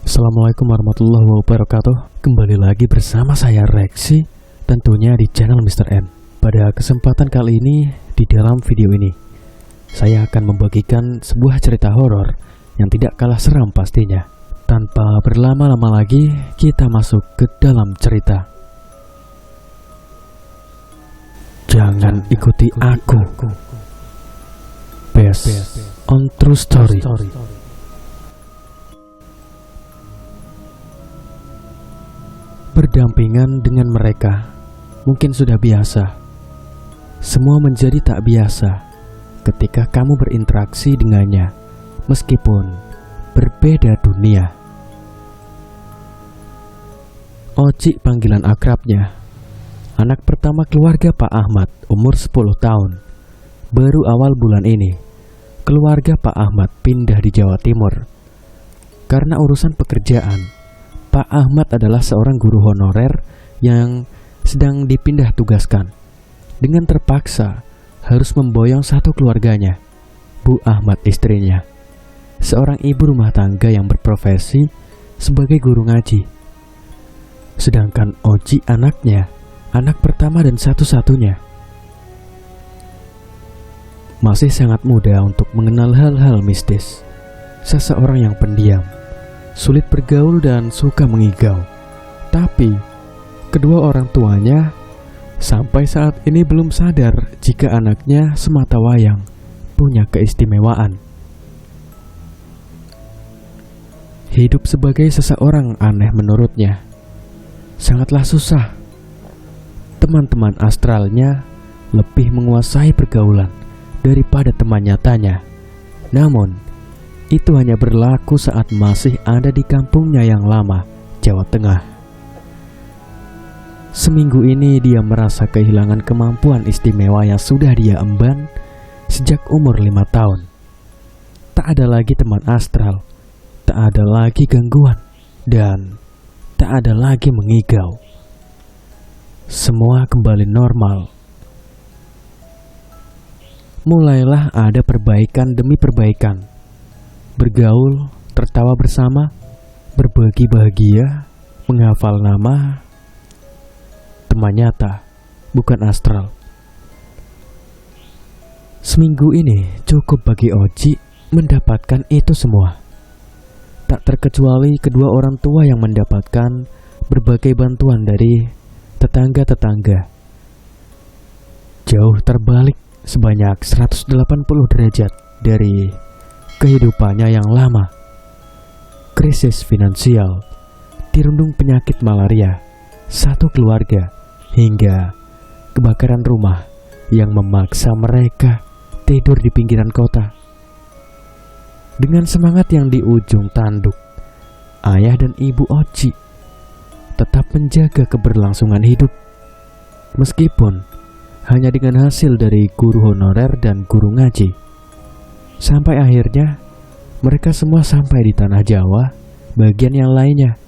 Assalamualaikum warahmatullahi wabarakatuh. Kembali lagi bersama saya Rexy, tentunya di channel Mr. M. Pada kesempatan kali ini, di dalam video ini saya akan membagikan sebuah cerita horor yang tidak kalah seram pastinya. Tanpa berlama-lama lagi, kita masuk ke dalam cerita. Jangan ikuti aku. Based on true story. Berdampingan dengan mereka mungkin sudah biasa. Semua menjadi tak biasa ketika kamu berinteraksi dengannya, meskipun berbeda dunia. Oci panggilan akrabnya, anak pertama keluarga Pak Ahmad, umur 10 tahun. Baru awal bulan ini, keluarga Pak Ahmad pindah di Jawa Timur. Karena urusan pekerjaan, Pak Ahmad adalah seorang guru honorer yang sedang dipindah tugaskan. Dengan terpaksa harus memboyong satu keluarganya, Bu Ahmad istrinya, seorang ibu rumah tangga yang berprofesi sebagai guru ngaji. Sedangkan Oci anaknya, anak pertama dan satu-satunya, masih sangat muda untuk mengenal hal-hal mistis. Seseorang yang pendiam, sulit bergaul dan suka mengigau. Tapi kedua orang tuanya sampai saat ini belum sadar jika anaknya semata wayang punya keistimewaan. Hidup sebagai seseorang aneh menurutnya sangatlah susah. Teman-teman astralnya lebih menguasai pergaulan daripada teman nyatanya. Namun itu hanya berlaku saat masih ada di kampungnya yang lama, Jawa Tengah. Seminggu ini dia merasa kehilangan kemampuan istimewa yang sudah dia emban sejak umur 5 tahun. Tak ada lagi teman astral, tak ada lagi gangguan, dan tak ada lagi mengigau. Semua kembali normal. Mulailah ada perbaikan demi perbaikan. Bergaul, tertawa bersama, berbagi bahagia, menghafal nama. Teman nyata, bukan astral. Seminggu ini cukup bagi Oci mendapatkan itu semua. Tak terkecuali kedua orang tua yang mendapatkan berbagai bantuan dari tetangga-tetangga. Jauh terbalik sebanyak 180 derajat dari kehidupannya yang lama. Krisis finansial, dirundung penyakit malaria, satu keluarga, hingga kebakaran rumah yang memaksa mereka tidur di pinggiran kota. Dengan semangat yang di ujung tanduk, ayah dan ibu Oci tetap menjaga keberlangsungan hidup, meskipun hanya dengan hasil dari guru honorer dan guru ngaji. Sampai akhirnya mereka semua sampai di tanah Jawa, bagian yang lainnya,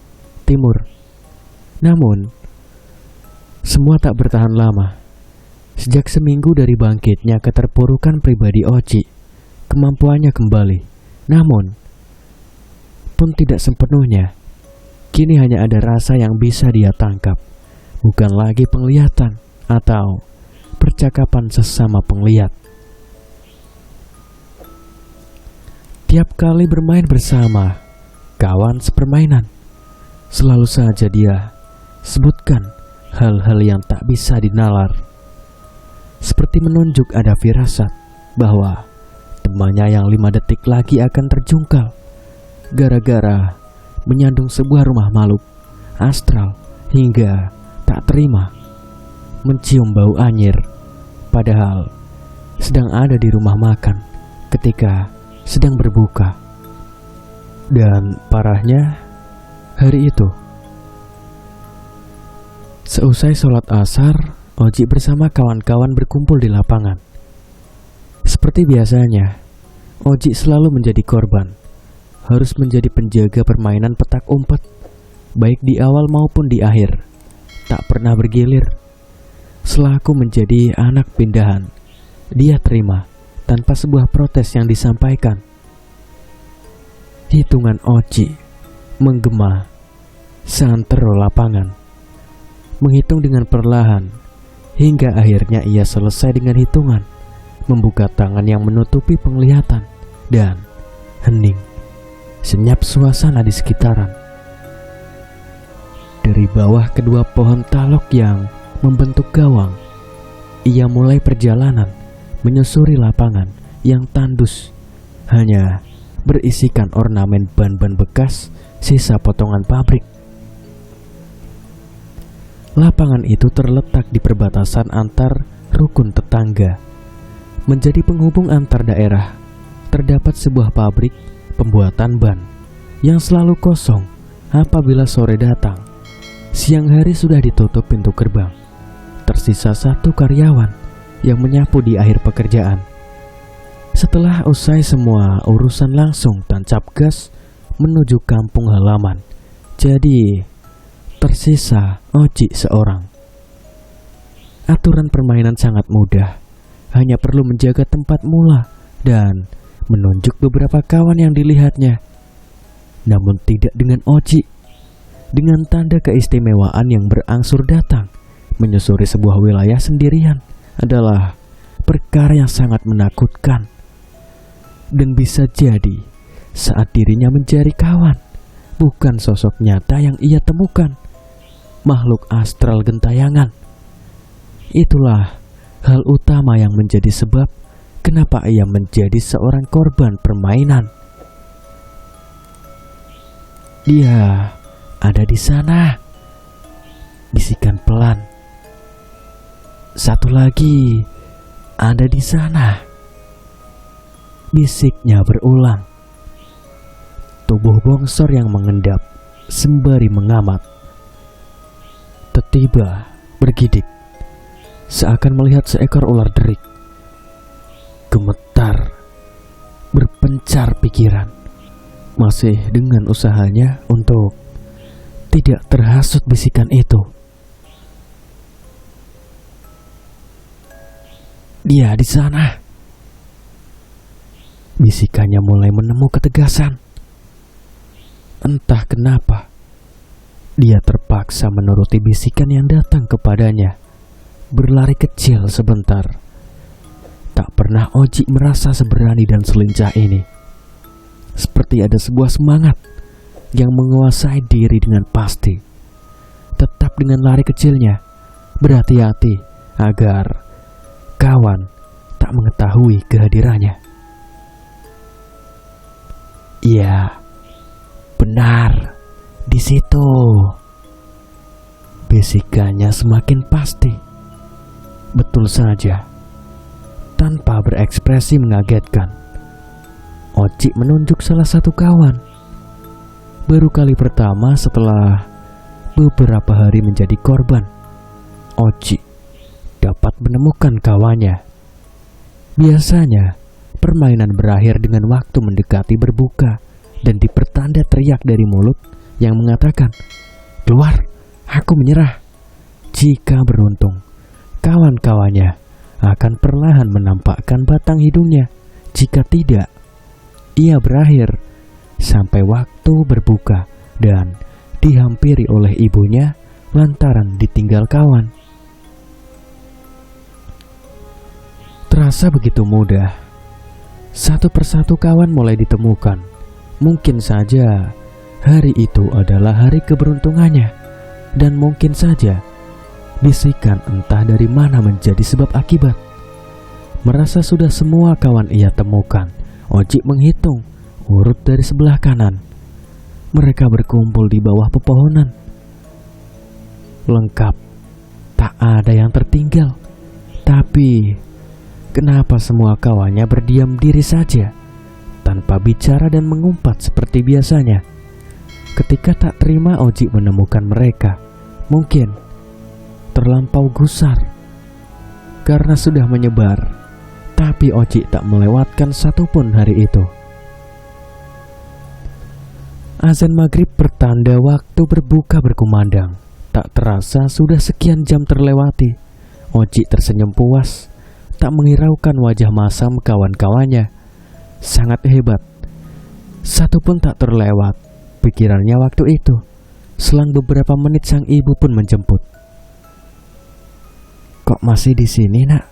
timur. Namun semua tak bertahan lama. Sejak seminggu dari bangkitnya keterpurukan pribadi Oci, kemampuannya kembali. Namun pun tidak sepenuhnya. Kini hanya ada rasa yang bisa dia tangkap, bukan lagi penglihatan atau percakapan sesama penglihat. Tiap kali bermain bersama kawan sepermainan, selalu saja dia sebutkan hal-hal yang tak bisa dinalar. Seperti menunjuk ada firasat bahwa temannya yang 5 detik lagi akan terjungkal gara-gara menyandung sebuah rumah makhluk astral, hingga tak terima mencium bau anyir padahal sedang ada di rumah makan ketika sedang berbuka. Dan parahnya, hari itu seusai sholat asar, Oci bersama kawan-kawan berkumpul di lapangan. Seperti biasanya, Oci selalu menjadi korban, harus menjadi penjaga permainan petak umpet, baik di awal maupun di akhir. Tak pernah bergilir. Selaku menjadi anak pindahan, dia terima tanpa sebuah protes yang disampaikan. Hitungan Oci menggema seantero lapangan, menghitung dengan perlahan, hingga akhirnya ia selesai dengan hitungan, membuka tangan yang menutupi penglihatan, dan hening, senyap suasana di sekitaran. Dari bawah kedua pohon talok yang membentuk gawang, ia mulai perjalanan menyusuri lapangan yang tandus, hanya berisikan ornamen ban-ban bekas sisa potongan pabrik. Lapangan itu terletak di perbatasan antar rukun tetangga. Menjadi penghubung antar daerah, terdapat sebuah pabrik pembuatan ban yang selalu kosong apabila sore datang. Siang hari sudah ditutup pintu gerbang. Tersisa satu karyawan yang menyapu di akhir pekerjaan. Setelah usai semua urusan, langsung tancap gas menuju kampung halaman. Jadi tersisa Oji seorang. Aturan permainan sangat mudah. Hanya perlu menjaga tempat mula dan menunjuk beberapa kawan yang dilihatnya. Namun tidak dengan Oji. Dengan tanda keistimewaan yang berangsur datang, menyusuri sebuah wilayah sendirian adalah perkara yang sangat menakutkan. Dan bisa jadi saat dirinya mencari kawan, bukan sosok nyata yang ia temukan, makhluk astral gentayangan. Itulah hal utama yang menjadi sebab kenapa ia menjadi seorang korban permainan. Dia ada di sana, bisikan pelan. Satu lagi ada di sana, bisiknya berulang. Tubuh bongsor yang mengendap sembari mengamat tiba-tiba bergidik, seakan melihat seekor ular derik. Gemetar, berpencar pikiran, masih dengan usahanya untuk tidak terhasut bisikan itu. Dia di sana. Bisikannya mulai menemu ketegasan. Entah kenapa, dia terpaksa menuruti bisikan yang datang kepadanya. Berlari kecil sebentar. Tak pernah Oji merasa seberani dan selincah ini. Seperti ada sebuah semangat yang menguasai diri dengan pasti. Tetap dengan lari kecilnya, berhati-hati agar kawan tak mengetahui kehadirannya. Iya, benar, di situ. Bisikannya semakin pasti. Betul saja. Tanpa berekspresi mengagetkan, Oji menunjuk salah satu kawan. Baru kali pertama setelah beberapa hari menjadi korban, Oji dapat menemukan kawannya. Biasanya permainan berakhir dengan waktu mendekati berbuka dan dipertanda teriak dari mulut yang mengatakan, "Keluar, aku menyerah." Jika beruntung, kawan-kawannya akan perlahan menampakkan batang hidungnya. Jika tidak, ia berakhir sampai waktu berbuka dan dihampiri oleh ibunya lantaran ditinggal kawan. Terasa begitu mudah. Satu persatu kawan mulai ditemukan. Mungkin saja hari itu adalah hari keberuntungannya, dan mungkin saja bisikan entah dari mana menjadi sebab akibat. Merasa sudah semua kawan ia temukan, Oji menghitung urut dari sebelah kanan. Mereka berkumpul di bawah pepohonan. Lengkap, tak ada yang tertinggal. Tapi kenapa semua kawannya berdiam diri saja, tanpa bicara dan mengumpat seperti biasanya? Ketika tak terima Oji menemukan mereka, mungkin terlampau gusar karena sudah menyebar. Tapi Oji tak melewatkan satupun hari itu. Azan maghrib pertanda waktu berbuka berkumandang. Tak terasa sudah sekian jam terlewati. Oji tersenyum puas, tak menghiraukan wajah masam kawan-kawannya. Sangat hebat. Satu pun tak terlewat. pikirannya waktu itu. Selang beberapa menit sang ibu pun menjemput. "Kok masih di sini, Nak?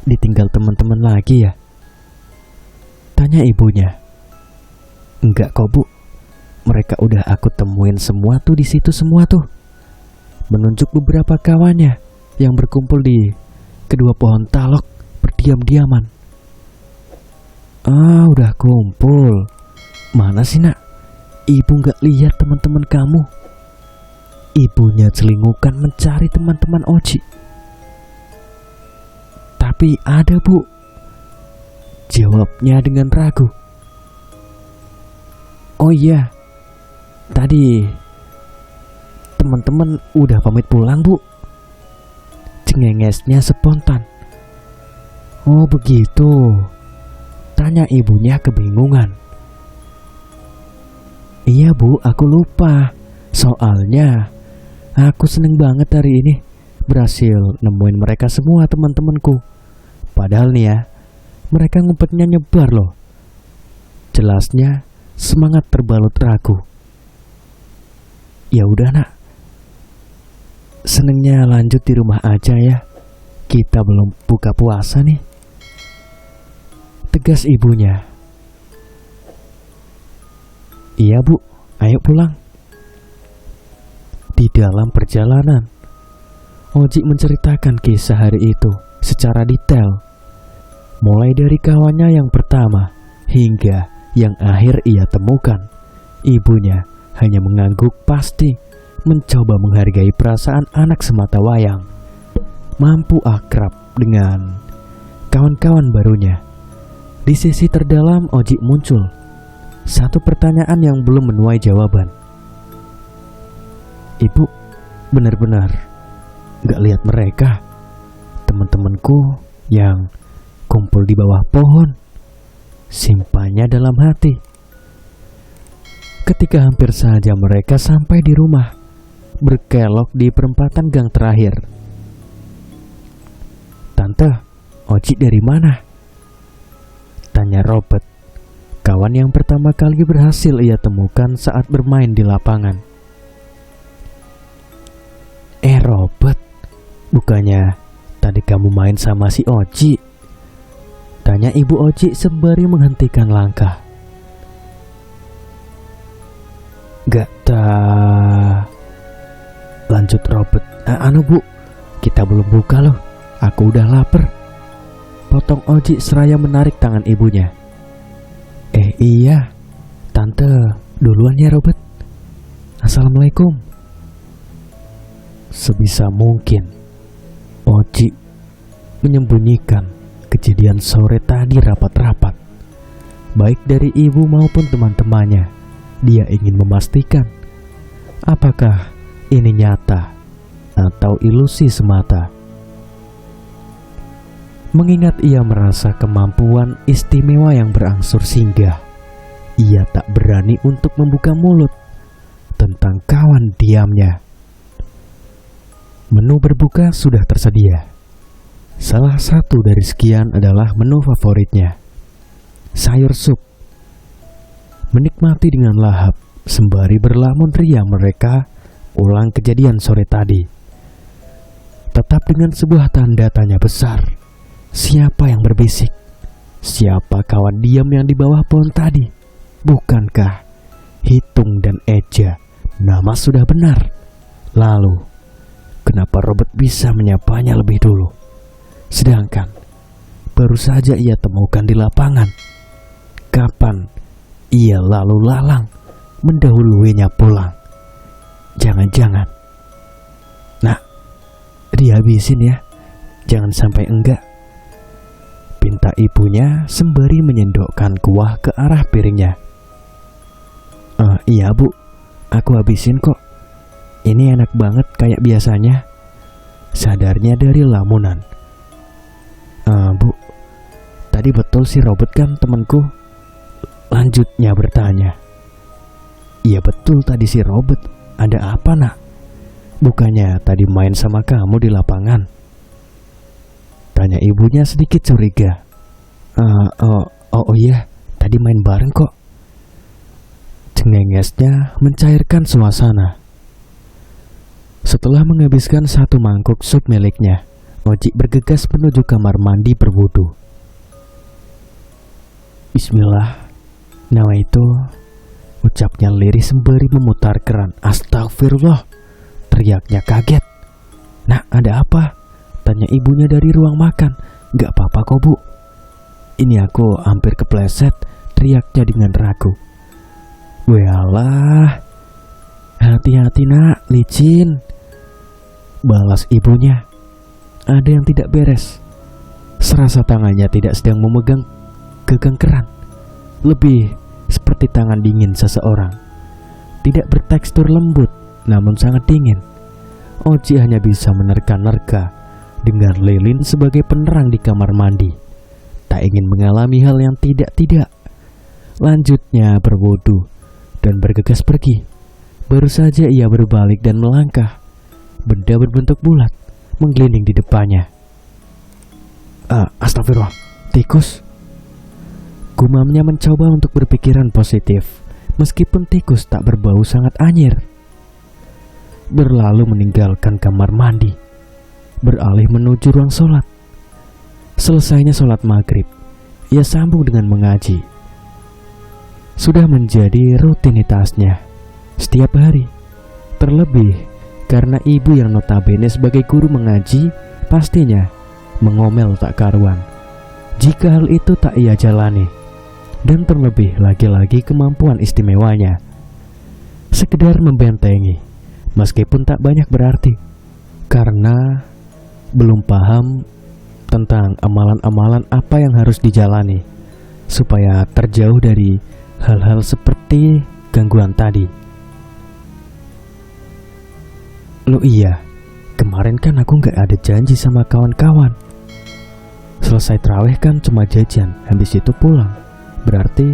Ditinggal teman-teman lagi ya?" tanya ibunya. "Enggak kok, Bu. Mereka udah aku temuin semua tuh di situ semua tuh." Menunjuk beberapa kawannya yang berkumpul di kedua pohon talok berdiam-diaman. "Ah, udah kumpul. Mana sih, Nak? Ibu nggak lihat teman-teman kamu." Ibunya celingukan mencari teman-teman Oji. "Tapi ada, Bu," jawabnya dengan ragu. "Oh iya, tadi teman-teman udah pamit pulang, Bu," cengengesnya spontan. "Oh begitu?" tanya ibunya kebingungan. "Iya, Bu, aku lupa. Soalnya aku seneng banget hari ini berhasil nemuin mereka semua teman-temanku. Padahal nih ya, mereka ngumpetnya nyebar loh." Jelasnya semangat terbalut ragu. "Ya udah, Nak. Senengnya lanjut di rumah aja ya. Kita belum buka puasa nih," tegas ibunya. "Iya, Bu, ayo pulang." Di dalam perjalanan, Oji menceritakan kisah hari itu secara detail, mulai dari kawannya yang pertama hingga yang akhir ia temukan. Ibunya hanya mengangguk pasti, mencoba menghargai perasaan anak sematawayang, mampu akrab dengan kawan-kawan barunya. Di sisi terdalam Oji muncul satu pertanyaan yang belum menuai jawaban. "Ibu benar-benar gak lihat mereka, teman-temanku yang kumpul di bawah pohon?" simpannya dalam hati. Ketika hampir saja mereka sampai di rumah, berkelok di perempatan gang terakhir. "Tante, Oji dari mana?" tanya Robert, kawan yang pertama kali berhasil ia temukan saat bermain di lapangan. Robert, bukannya tadi kamu main sama si Oji?" tanya ibu Oji sembari menghentikan langkah. "Gak lanjut Robert. Anu Bu, kita belum buka loh. Aku udah lapar," potong Oji seraya menarik tangan ibunya. Iya, Tante duluan ya Robert. Assalamualaikum." Sebisa mungkin Oji menyembunyikan kejadian sore tadi rapat-rapat, baik dari ibu maupun teman-temannya. Dia ingin memastikan apakah ini nyata atau ilusi semata. Mengingat ia merasa kemampuan istimewa yang berangsur singgah, ia tak berani untuk membuka mulut tentang kawan diamnya. Menu berbuka sudah tersedia. Salah satu dari sekian adalah menu favoritnya, sayur sup. Menikmati dengan lahap sembari berlamun ria mereka ulang kejadian sore tadi. Tetap dengan sebuah tanda tanya besar. Siapa yang berbisik? Siapa kawan diam yang di bawah pohon tadi? Bukankah Hitung dan Eja nama sudah benar? Lalu kenapa Robert bisa menyapanya lebih dulu, sedangkan baru saja ia temukan di lapangan? Kapan ia lalu lalang mendahuluinya pulang? Jangan-jangan, "Nak, dihabisin ya, jangan sampai enggak," pinta ibunya sembari menyendokkan kuah ke arah piringnya. Iya Bu, aku habisin kok. Ini enak banget kayak biasanya," sadarnya dari lamunan. Bu, tadi betul si Robert kan temanku?" lanjutnya bertanya. "Iya betul tadi si Robert. Ada apa Nak? Bukannya tadi main sama kamu di lapangan?" tanya ibunya sedikit curiga. Oh iya, tadi main bareng kok," Cengengesnya mencairkan suasana. Setelah menghabiskan satu mangkuk sup miliknya, Oji bergegas menuju kamar mandi berwudu. Bismillah, nawaitu, ucapnya lirih sembari memutar keran. Astagfirullah, teriaknya kaget. Nak, ada apa? Tanya ibunya dari ruang makan. Gak apa-apa kok bu. Ini aku hampir kepleset, teriaknya dengan ragu. Walah, hati-hati nak, licin, balas ibunya. Ada yang tidak beres. Serasa tangannya tidak sedang memegang gagang keran, lebih seperti tangan dingin seseorang. Tidak bertekstur lembut, namun sangat dingin. Oji hanya bisa menerka-nerka dengan lilin sebagai penerang di kamar mandi. Tak ingin mengalami hal yang tidak-tidak. Lanjutnya berwudu dan bergegas pergi. Baru saja ia berbalik dan melangkah, benda berbentuk bulat menggelinding di depannya. Astagfirullah, tikus. Gumamnya mencoba untuk berpikiran positif, meskipun tikus tak berbau sangat anyir. Berlalu meninggalkan kamar mandi, beralih menuju ruang sholat. Selesainya sholat maghrib, ia sambung dengan mengaji. Sudah menjadi rutinitasnya setiap hari. Terlebih karena ibu yang notabene sebagai guru mengaji pastinya mengomel tak karuan jika hal itu tak ia jalani. Dan terlebih lagi-lagi kemampuan istimewanya sekedar membentengi, meskipun tak banyak berarti, karena belum paham tentang amalan-amalan apa yang harus dijalani supaya terjauh dari hal-hal seperti gangguan tadi. Loh iya, kemarin kan aku gak ada janji sama kawan-kawan. Selesai terawih kan cuma jajan, habis itu pulang. Berarti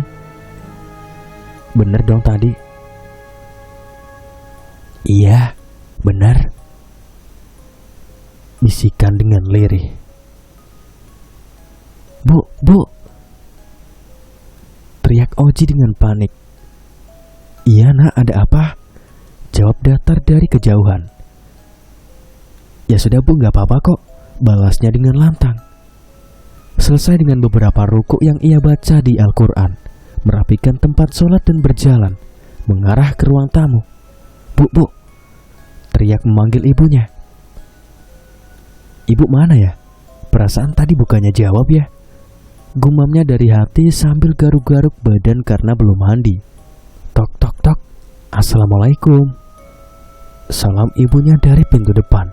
bener dong tadi? Iya, benar, bisikan dengan lirih. Bu, teriak Oji dengan panik. Iya nak, ada apa? Jawab datar dari kejauhan. Ya sudah bu, gak apa-apa kok, balasnya dengan lantang. Selesai dengan beberapa rukuk yang ia baca di Al-Quran, merapikan tempat sholat dan berjalan mengarah ke ruang tamu. Bu, teriak memanggil ibunya. Ibu mana ya? Perasaan tadi bukannya jawab ya? Gumamnya dari hati sambil garuk-garuk badan karena belum mandi. Tok tok tok. Assalamualaikum. Salam ibunya dari pintu depan.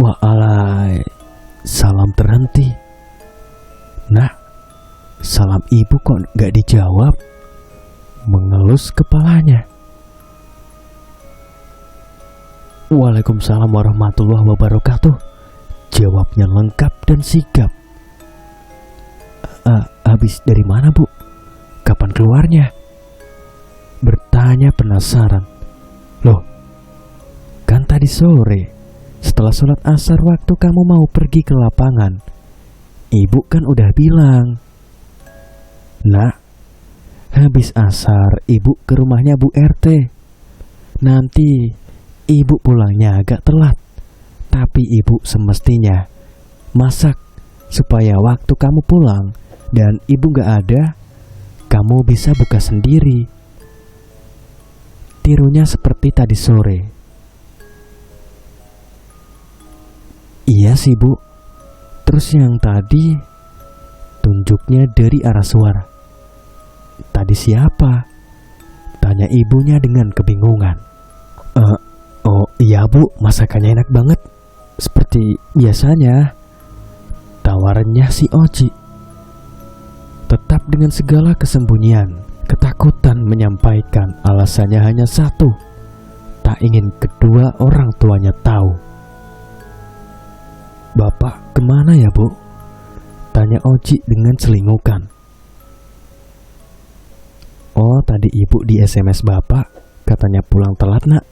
Waalaikumsalam. Salam terhenti. Nak, salam ibu kok gak dijawab? Mengelus kepalanya. Waalaikumsalam warahmatullahi wabarakatuh. Jawabnya lengkap dan sigap. Habis dari mana bu? Kapan keluarnya? Bertanya penasaran. Loh, kan tadi sore setelah sholat asar waktu kamu mau pergi ke lapangan, ibu kan udah bilang. Nak, habis asar ibu ke rumahnya Bu RT. Nanti ibu pulangnya agak telat, tapi ibu semestinya masak supaya waktu kamu pulang dan ibu gak ada, kamu bisa buka sendiri. Tirunya seperti tadi sore. Iya sih bu. Terus yang tadi, tunjuknya dari arah suara. Tadi siapa? Tanya ibunya dengan kebingungan. Oh iya bu, masakannya enak banget, seperti biasanya, tawarannya si Oji. Tetap dengan segala kesembunyian, ketakutan menyampaikan alasannya hanya satu. Tak ingin kedua orang tuanya tahu. Bapak kemana ya bu? Tanya Oji dengan celingukan. Oh tadi ibu di SMS bapak, katanya pulang telat nak,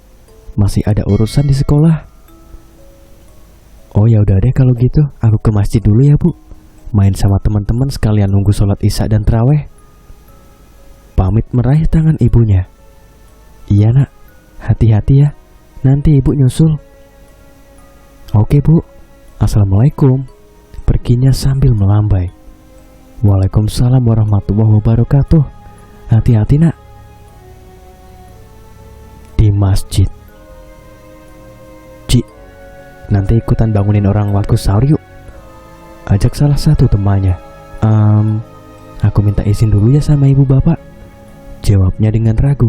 masih ada urusan di sekolah. Oh ya udah deh kalau gitu, aku ke masjid dulu ya bu, main sama teman-teman sekalian nunggu sholat isya dan terawih. pamit meraih tangan ibunya. "Iya nak, hati-hati ya, nanti ibu nyusul." "Oke bu, assalamualaikum," perginya sambil melambai. "Waalaikumsalam warahmatullahi wabarakatuh, hati-hati nak." Di masjid. "Ci, nanti ikutan bangunin orang waktu sahur yuk," ajak salah satu temannya. Aku minta izin dulu ya sama ibu bapak," jawabnya dengan ragu.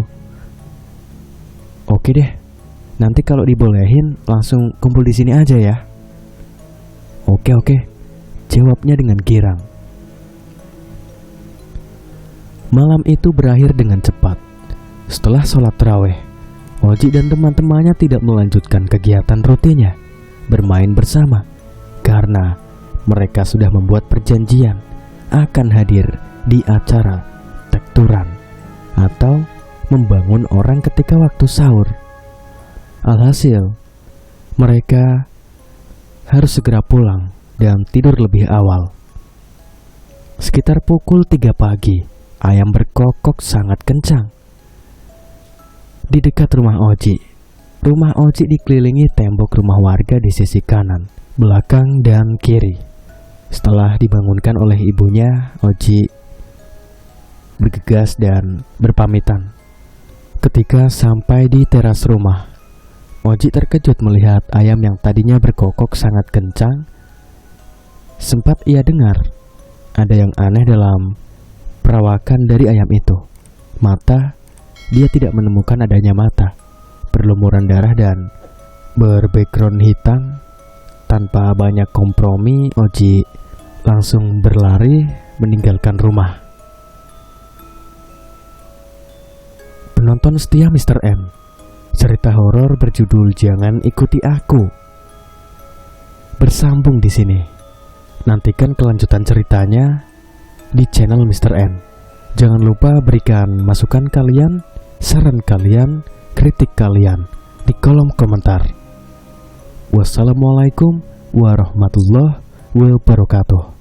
"Oke deh, nanti kalau dibolehin langsung kumpul di sini aja ya." Oke, jawabnya dengan girang. Malam itu berakhir dengan cepat. Setelah sholat tarawih, Oji dan teman-temannya tidak melanjutkan kegiatan rutinnya bermain bersama karena mereka sudah membuat perjanjian akan hadir di acara tekturan atau membangun orang ketika waktu sahur. Alhasil, mereka harus segera pulang dan tidur lebih awal. Sekitar pukul 3 pagi, ayam berkokok sangat kencang di dekat rumah Oji. Rumah Oji dikelilingi tembok rumah warga di sisi kanan, belakang, dan kiri. Setelah dibangunkan oleh ibunya, Oji bergegas dan berpamitan. Ketika sampai di teras rumah, Oji terkejut melihat ayam yang tadinya berkokok sangat kencang. Sempat ia dengar ada yang aneh dalam perawakan dari ayam itu. Mata, dia tidak menemukan adanya mata, berlumuran darah dan berbackground hitam. Tanpa banyak kompromi, Oji langsung berlari meninggalkan rumah. Penonton setia Mr. M, cerita horor berjudul Jangan Ikuti Aku bersambung di sini. Nantikan kelanjutan ceritanya di channel Mr. M. Jangan lupa berikan masukan kalian, saran kalian, kritik kalian di kolom komentar. Wassalamualaikum warahmatullahi wabarakatuh.